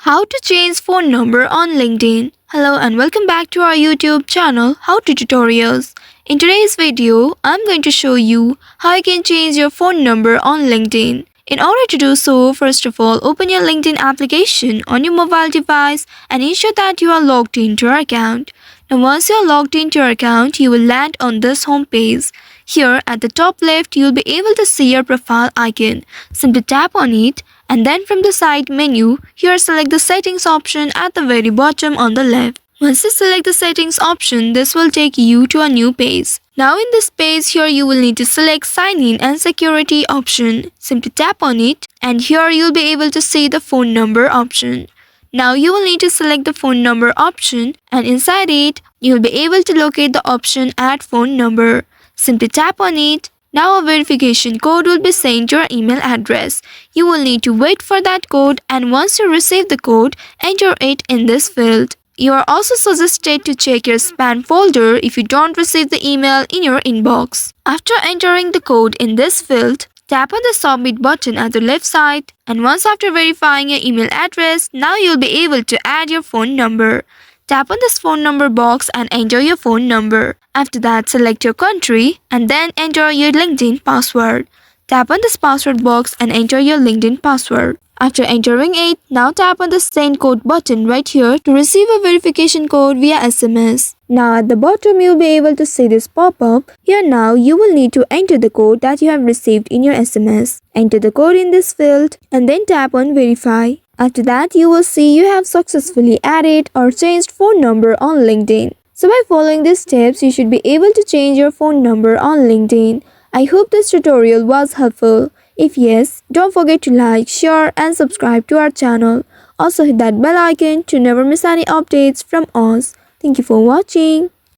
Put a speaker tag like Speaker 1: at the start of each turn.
Speaker 1: How to change phone number on LinkedIn. Hello and welcome back to our YouTube channel How to Tutorials. In today's video, I'm going to show you how you can change your phone number on LinkedIn. In order to do so, first of all, open your LinkedIn application on your mobile device and ensure that you are logged into your account. Now once you are logged into your account, you will land on this home page. Here at the top left, you'll be able to see your profile icon. Simply tap on it and then from the side menu, here select the settings option at the very bottom on the left. Once you select the settings option, this will take you to a new page. Now in this page, here you will need to select sign in and security option. Simply tap on it and here you'll be able to see the phone number option. Now you will need to select the phone number option and inside it, you'll be able to locate the option add phone number. Simply tap on it. Now a verification code will be sent to your email address. You will need to wait for that code and once you receive the code, enter it in this field. You are also suggested to check your spam folder if you don't receive the email in your inbox. After entering the code in this field, tap on the submit button at the left side and once after verifying your email address, now you'll be able to add your phone number. Tap on this phone number box and enter your phone number. After that, select your country and then enter your LinkedIn password. Tap on this password box and enter your LinkedIn password. After entering it, now tap on the send code button right here to receive a verification code via SMS. Now at the bottom, you'll be able to see this pop-up. Here now, you will need to enter the code that you have received in your SMS. Enter the code in this field and then tap on verify. After that, you will see you have successfully added or changed phone number on LinkedIn. So by following these steps, you should be able to change your phone number on LinkedIn. I hope this tutorial was helpful. If yes, don't forget to like, share and subscribe to our channel. Also hit that bell icon to never miss any updates from us. Thank you for watching.